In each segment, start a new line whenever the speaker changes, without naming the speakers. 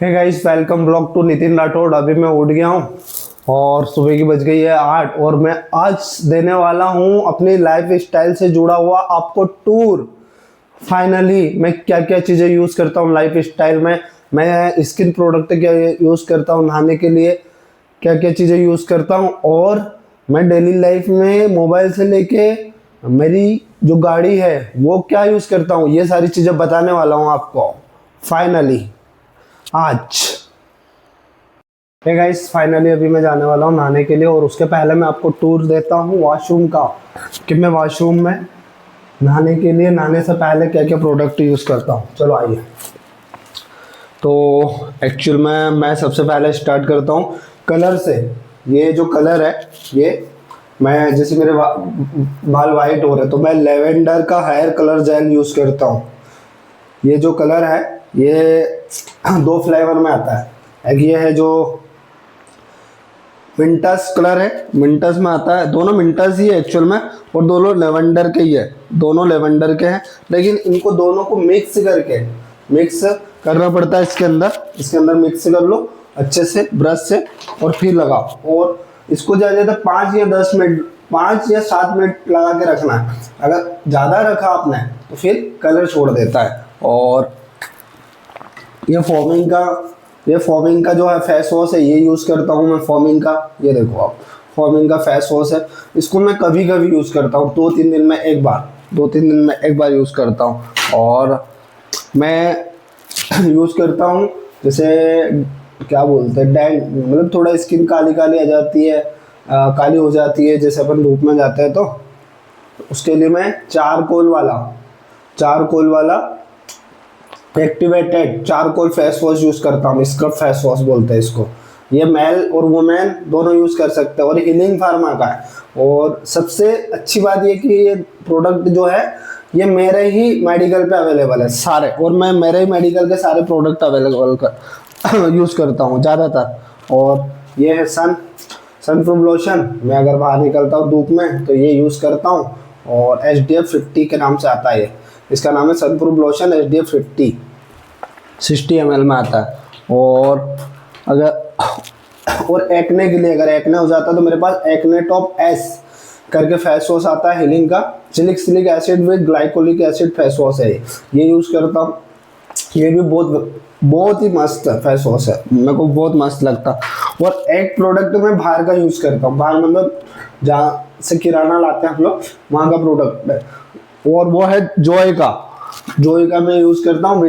Hey guys, welcome blog to Nitin Rathore. अभी मैं उठ गया हूँ और सुबह की बज गई है 8 और मैं आज देने वाला हूँ अपनी लाइफ स्टाइल से जुड़ा हुआ आपको टूर। फाइनली मैं क्या क्या चीज़ें यूज़ करता हूँ लाइफ स्टाइल में, मैं स्किन प्रोडक्ट क्या यूज़ करता हूँ नहाने के लिए, क्या क्या चीज़ें यूज़ करता हूँ, और मैं डेली लाइफ में मोबाइल से लेके मेरी जो गाड़ी है वो क्या यूज़ करता हूँ, ये सारी चीज़ें बताने वाला हूँ आपको फाइनली आज। हे गाइस, फाइनली अभी मैं जाने वाला हूँ नहाने के लिए और उसके पहले मैं आपको टूर देता हूँ वॉशरूम का कि मैं वॉशरूम में नहाने के लिए नहाने से पहले क्या क्या प्रोडक्ट यूज़ करता हूँ। चलो आइए। तो एक्चुअल में मैं सबसे पहले स्टार्ट करता हूँ कलर से। ये जो कलर है, ये मैं जैसे मेरे बाल वाइट हो रहे तो मैं लेवेंडर का हेयर कलर जेल यूज़ करता हूँ। ये जो कलर है ये दो फ्लेवर में आता है। एक ये है जो मिंटस कलर है, मिंटस में आता है, दोनों मिंटस ही है एक्चुअल में और दोनों लेवेंडर के ही है, दोनों लेवेंडर के हैं, लेकिन इनको दोनों को मिक्स करना पड़ता है। इसके अंदर मिक्स कर लो अच्छे से ब्रश से और फिर लगाओ और इसको ज़्यादा 5 या 10 मिनट 5 या 7 मिनट लगा के रखना है। अगर ज़्यादा रखा आपने तो फिर कलर छोड़ देता है। और ये फॉर्मिंग का जो है फेस वॉश है, ये यूज़ करता हूँ मैं फॉर्मिंग का। ये देखो आप, फॉर्मिंग का फेस वॉश है, इसको मैं कभी कभी यूज़ करता हूँ, 2-3 दिन में एक बार यूज़ करता हूँ। और मैं यूज़ करता हूँ जैसे क्या बोलते हैं डैंड, मतलब थोड़ा स्किन काली काली आ जाती है, काली हो जाती है जैसे अपन धूप में जाते हैं तो उसके लिए मैं चारकोल वाला activated charcoal face wash use करता हूँ। स्क्रब फेस वॉश बोलते हैं इसको। ये मेल और वुमेन दोनों यूज़ कर सकते हैं और हीलिंग फार्मा का है। और सबसे अच्छी बात ये कि ये प्रोडक्ट जो है ये मेरे ही मेडिकल पे अवेलेबल है सारे, और मैं मेरे ही मेडिकल के सारे प्रोडक्ट अवेलेबल कर यूज़ करता हूँ ज़्यादातर। और ये है सनप्रूफ लोशन, मैं अगर बाहर निकलता हूँ धूप में तो ये यूज़ करता हूँ। और SDF50 के नाम से आता है ये, इसका नाम है सनप्रूफ लोशन SDF50, 60 ml में आता है। और एक्ने के लिए, अगर एक्ने हो जाता है तो मेरे पास एक्ने टॉप S करके फेस वॉश आता है हीलिंग का, सिलिक acid with glycolic acid face wash है ये यूज़ करता हूँ। ये भी बहुत ही मस्त फेस वॉश है, मेरे को बहुत मस्त लगता। और एक प्रोडक्ट मैं बाहर का यूज़ करता हूँ, बाहर मतलब जहाँ से किराना लाते हैं हम लोग वहाँ का प्रोडक्ट है, और वो है जॉय का मैं यूज़ करता हूँ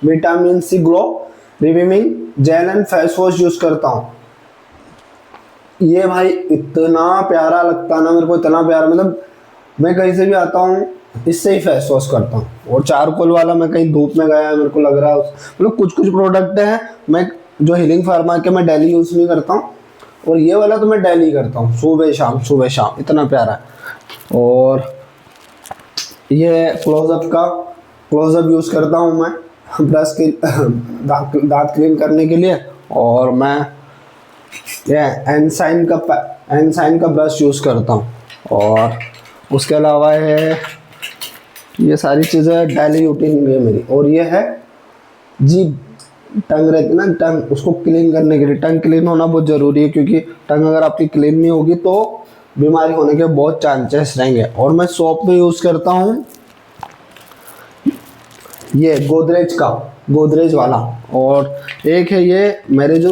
vitamin C glow reviving gel and face wash use करता हूँ। ये भाई इतना प्यारा लगता है ना मेरे को, इतना प्यारा, मतलब मैं कहीं से भी आता हूँ इससे ही फेस वॉश करता हूँ। और चारकोल वाला मैं कहीं धूप में गया मेरे को लग रहा है मतलब कुछ प्रोडक्ट हैं मैं जो हीलिंग फार्मा के मैं डेली यूज़ नहीं करता हूँ, और ये वाला तो मैं डेली करता हूँ, सुबह शाम, इतना प्यारा है। और ये क्लोजअप यूज़ करता हूँ मैं ब्रश के दांत क्लीन करने के लिए। और मैं ये एनसाइन का ब्रश यूज़ करता हूँ। और उसके अलावा ये सारी चीज़ें डेली रूटीन है मेरी। और ये है जीभ, टंग रहती ना, टंग उसको क्लीन करने के लिए, टंग क्लीन होना बहुत ज़रूरी है क्योंकि टंग अगर आपकी क्लीन नहीं होगी तो बीमारी होने के बहुत चांसेस रहेंगे। और मैं सोप में यूज़ करता हूँ ये गोदरेज वाला। और एक है ये मेरे जो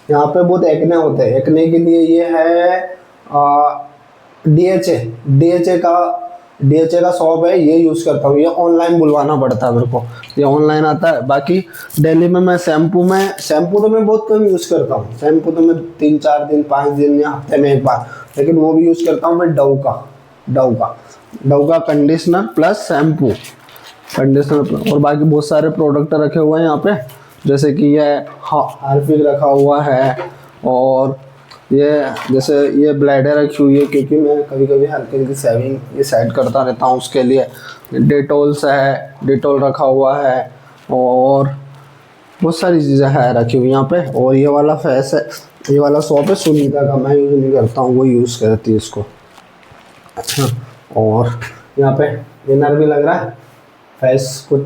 यहाँ पे बहुत एक्ने होते हैं, एक्ने के लिए ये है DHA का सॉप है, ये यूज़ करता हूँ। ये ऑनलाइन बुलवाना पड़ता है मेरे को, ये ऑनलाइन आता है। बाकी डेली में मैं शैम्पू तो मैं बहुत कम यूज़ करता हूँ, शैम्पू तो मैं 3-4 दिन 5 दिन या हफ्ते में एक बार, लेकिन वो भी यूज़ करता हूँ मैं डव का कंडीशनर प्लस शैम्पू, और बाकी बहुत सारे प्रोडक्ट रखे हुए हैं यहाँ पे, जैसे कि ये हार्पिक रखा हुआ है, और ये जैसे ये ब्लेडर रखी हुई है क्योंकि मैं कभी कभी हल्की हल्की सेविंग ये सेट करता रहता हूँ, उसके लिए डेटॉल रखा हुआ है। और बहुत सारी चीज़ें है रखी हुई यहाँ पे। और ये वाला सॉप है सुनीता का, मैं यूज़ नहीं करता हूँ, वो यूज़ करती है इसको। अच्छा, और यहाँ पे इनर भी लग रहा है फेस को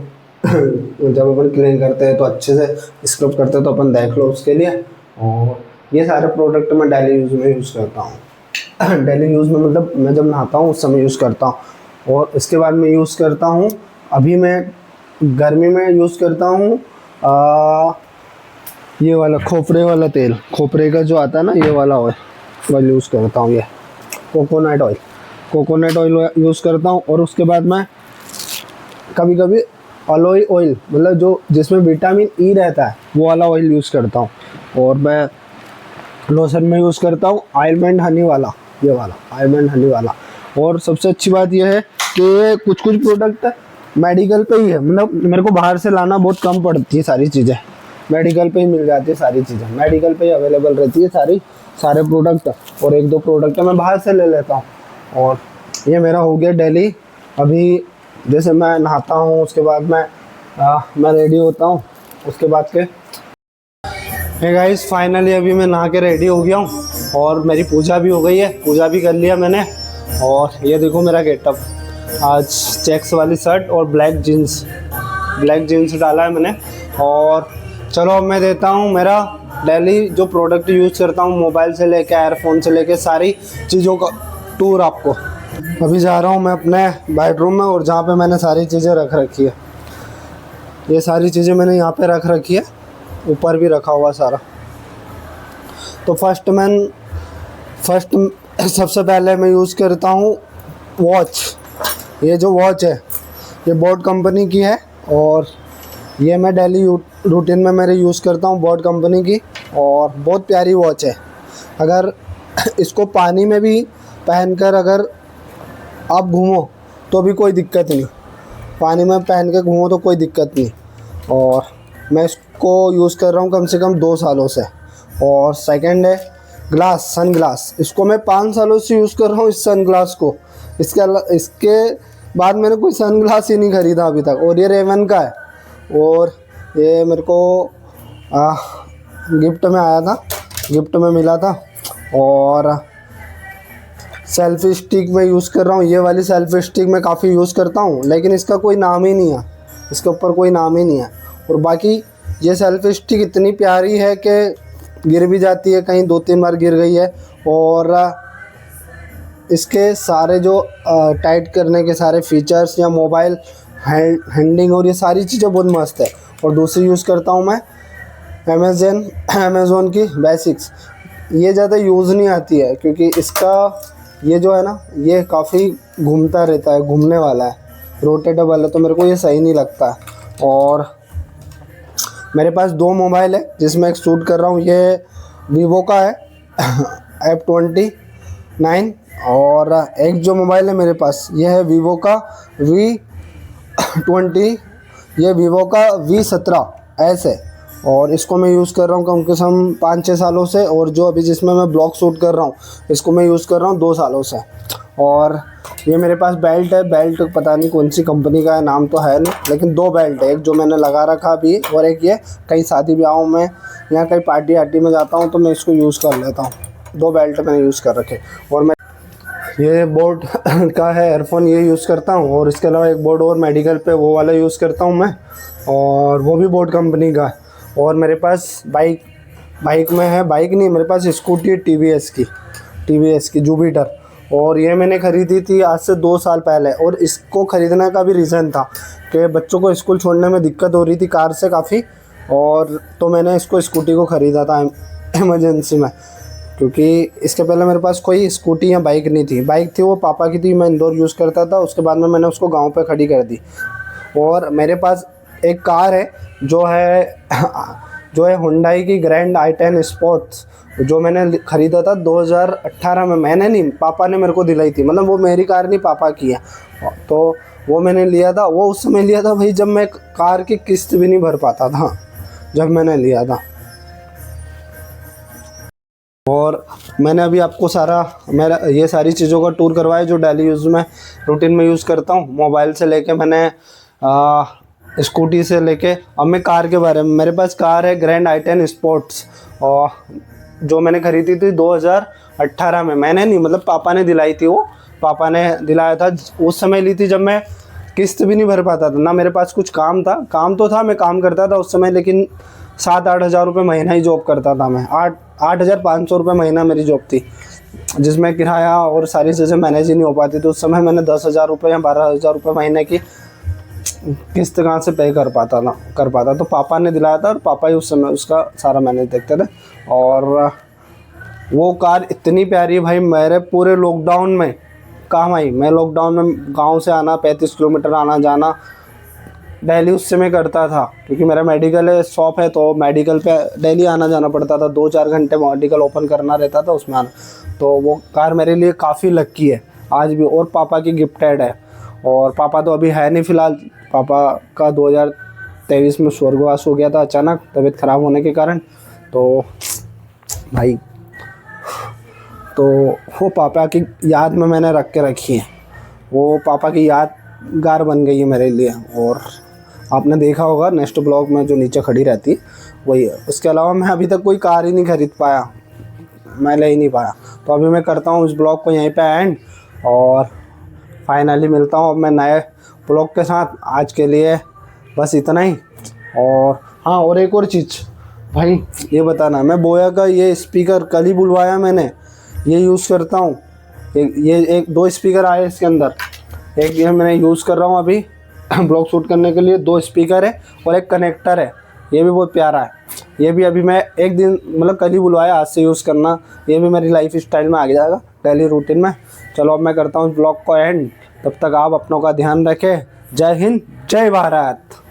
जब अपन क्लीन करते हैं तो अच्छे से स्क्रब करते हैं, तो अपन देख लो उसके लिए। और ये सारे प्रोडक्ट मैं डेली यूज़ में यूज़ करता हूँ। डेली यूज़ में मतलब मैं जब नहाता हूँ उस समय यूज़ करता हूँ। और इसके बाद मैं यूज़ करता हूँ, अभी मैं गर्मी में यूज़ करता हूँ ये वाला खोपरे वाला तेल, खोपरे का जो आता है ना ये वाला ऑयल यूज़ करता हूँ। ये कोकोनट ऑयल यूज़ करता हूँ। और उसके बाद मैं कभी कभी अलोई ऑयल, मतलब जो जिसमें विटामिन ई रहता है वो वाला ऑयल यूज़ करता हूँ। और मैं लोशन में यूज़ करता हूँ आलमंड हनी वाला, ये वाला आलमंड हनी वाला। और सबसे अच्छी बात यह है कि कुछ प्रोडक्ट मेडिकल पे ही है, मतलब मेरे को बाहर से लाना बहुत कम पड़ती है, सारी चीज़ें मेडिकल पे ही मिल जाती है, सारी चीज़ें मेडिकल पे ही अवेलेबल रहती है सारे प्रोडक्ट। और एक दो प्रोडक्ट मैं बाहर से ले लेता हूँ। और ये मेरा हो गया डेली। अभी जैसे मैं नहाता हूँ उसके बाद मैं रेडी होता हूँ, उसके बाद के हे गाइस फाइनली अभी मैं नहा के रेडी हो गया हूँ और मेरी पूजा भी हो गई है, पूजा भी कर लिया मैंने। और ये देखो मेरा गेटअप, आज चेक्स वाली शर्ट और ब्लैक जीन्स डाला है मैंने। और चलो अब मैं देता हूँ मेरा डेली जो प्रोडक्ट यूज़ करता हूँ, मोबाइल से लेके एयरफोन से लेके सारी चीज़ों का टूर आपको। अभी जा रहा हूँ मैं अपने बेडरूम में, और जहाँ पे मैंने सारी चीज़ें रख रखी है, ये सारी चीज़ें मैंने यहाँ पे रख रखी है, ऊपर भी रखा हुआ सारा। तो फर्स्ट सबसे पहले मैं यूज़ करता हूँ वॉच। ये जो वॉच है ये बोट कंपनी की है, और ये मैं डेली रूटीन में मेरे यूज़ करता हूँ बोट कंपनी की। और बहुत प्यारी वॉच है, अगर इसको पानी में भी पहनकर अगर आप घूमो तो भी कोई दिक्कत नहीं, पानी में पहन के घूमो तो कोई दिक्कत नहीं। और मैं इसको यूज़ कर रहा हूँ कम से कम 2 सालों से। और सेकंड है सन ग्लास, इसको मैं 5 सालों से यूज़ कर रहा हूँ इस सन ग्लास को। इसके बाद मैंने कोई सन ग्लास ही नहीं ख़रीदा अभी तक। और ये रेवन का है, और ये मेरे को गिफ्ट में आया था, गिफ्ट में मिला था। और सेल्फी स्टिक में यूज़ कर रहा हूँ, ये वाली सेल्फी स्टिक मैं काफ़ी यूज़ करता हूँ, लेकिन इसका कोई नाम ही नहीं है, इसके ऊपर कोई नाम ही नहीं है। और बाकी ये सेल्फी स्टिक इतनी प्यारी है कि गिर भी जाती है, कहीं 2-3 बार गिर गई है। और इसके सारे जो टाइट करने के सारे फीचर्स या मोबाइल हैंडिंग और ये सारी चीज़ें बहुत मस्त है। और दूसरी यूज़ करता हूँ मैं अमेज़ोन की बेसिक्स, ये ज़्यादा यूज़ नहीं आती है क्योंकि इसका ये जो है ना ये काफ़ी घूमता रहता है, घूमने वाला है, रोटेटेबल है, तो मेरे को ये सही नहीं लगता। और मेरे पास 2 मोबाइल है जिसमें एक शूट कर रहा हूँ, ये वीवो का है F29, और एक जो मोबाइल है मेरे पास ये है वीवो का V20, ये वीवो का V17S है। और इसको मैं यूज़ कर रहा हूँ कम से कम 5-6 सालों से। और जो अभी जिसमें मैं ब्लॉग शूट कर रहा हूँ इसको मैं यूज़ कर रहा हूँ 2 सालों से। और ये मेरे पास बेल्ट है, बेल्ट पता नहीं कौन सी कंपनी का है, नाम तो है नहीं, लेकिन 2 बेल्ट है, एक जो मैंने लगा रखा अभी, और एक ये कहीं शादी ब्याहों में या कहीं पार्टी में जाता हूँ तो मैं इसको यूज़ कर लेता हूँ। 2 बेल्ट मैंने यूज़ कर रखे। और मैं ये बोट का है एयरफोन, ये यूज़ करता हूँ। और इसके अलावा एक बोट और मेडिकल पे वो वाला यूज़ करता हूँ मैं, और वो भी बोट कंपनी का है। और मेरे पास बाइक में है, बाइक नहीं, मेरे पास स्कूटी है टीवीएस की जुपिटर। और ये मैंने ख़रीदी थी आज से 2 साल पहले। और इसको ख़रीदने का भी रीज़न था कि बच्चों को स्कूल छोड़ने में दिक्कत हो रही थी कार से काफ़ी, और तो मैंने इसको स्कूटी को ख़रीदा था इमरजेंसी में, क्योंकि इसके पहले मेरे पास कोई स्कूटी या बाइक नहीं थी। बाइक थी वो पापा की थी, मैं इंदौर यूज़ करता था, उसके बाद में मैंने उसको गाँव पर खड़ी कर दी। और मेरे पास एक कार है जो है हुंडई की ग्रैंड i10 स्पोर्ट्स, जो मैंने ख़रीदा था 2018 में। मैंने नहीं, पापा ने मेरे को दिलाई थी, मतलब वो मेरी कार नहीं पापा की है। तो वो मैंने लिया था, वो उस समय लिया था भाई जब मैं कार की किस्त भी नहीं भर पाता था, जब मैंने लिया था। और मैंने अभी आपको मेरा ये सारी चीज़ों का टूर करवाया जो डेली यूज़ में रूटीन में यूज़ करता हूँ, मोबाइल से लेके मैंने स्कूटी से लेके। अब मैं कार के बारे में, मेरे पास कार है ग्रैंड i10 स्पोर्ट्स, और जो मैंने ख़रीदी थी 2018 में। मैंने नहीं, मतलब पापा ने दिलाई थी, वो पापा ने दिलाया था। उस समय ली थी जब मैं किस्त भी नहीं भर पाता था, ना मेरे पास कुछ काम था। काम तो था, मैं काम करता था उस समय, लेकिन 7-8 हज़ार रुपये महीना ही जॉब करता था मैं। 8,500 रुपये महीना मेरी जॉब थी, जिसमें किराया और सारी चीज़ें मैनेज ही नहीं हो पाती। तो उस समय मैंने 10,000 रुपये या 12,000 रुपये महीने की किस्त कहाँ से पे कर पाता। तो पापा ने दिलाया था, और पापा ही उस समय उसका सारा मैनेज देखते थे। और वो कार इतनी प्यारी भाई, मेरे पूरे लॉकडाउन में काम आई। मैं लॉकडाउन में गांव से आना, 35 किलोमीटर आना जाना डेली उससे मैं करता था, क्योंकि मेरा मेडिकल शॉप है, तो मेडिकल पे डेली आना जाना पड़ता था। 2-4 घंटे मेडिकल ओपन करना रहता था, उसमें आना। तो वो कार मेरे लिए काफ़ी लकी है आज भी, और पापा की गिफ्टेड है। और पापा तो अभी है नहीं फ़िलहाल। पापा का 2023 में स्वर्गवास हो गया था अचानक, तबीयत ख़राब होने के कारण। तो भाई, तो वो पापा की याद में मैंने रख के रखी है, वो पापा की यादगार बन गई है मेरे लिए। और आपने देखा होगा नेक्स्ट ब्लॉग में जो नीचे खड़ी रहती है वही है। उसके अलावा मैं अभी तक कोई कार ही नहीं खरीद पाया, मैं ले ही नहीं पाया। तो अभी मैं करता हूँ इस ब्लॉग को यहीं पे एंड, और फाइनली मिलता हूँ अब मैं नए ब्लॉग के साथ। आज के लिए बस इतना ही। और हाँ, और एक और चीज़ भाई, ये बताना, मैं बोया का ये स्पीकर कल ही बुलवाया मैंने, ये यूज़ करता हूँ। ये 2 स्पीकर आए इसके अंदर, एक ये मैंने यूज़ कर रहा हूँ अभी ब्लॉग शूट करने के लिए। 2 स्पीकर है और एक कनेक्टर है, ये भी बहुत प्यारा है। ये भी अभी मैं एक दिन मतलब कल ही बुलवाया, आज से यूज़ करना। ये भी मेरी लाइफ स्टाइल में आ जाएगा, डेली रूटीन में। चलो अब मैं करता हूँ ब्लॉग को एंड, तब तक आप अपनों का ध्यान रखें। जय हिंद, जय भारत।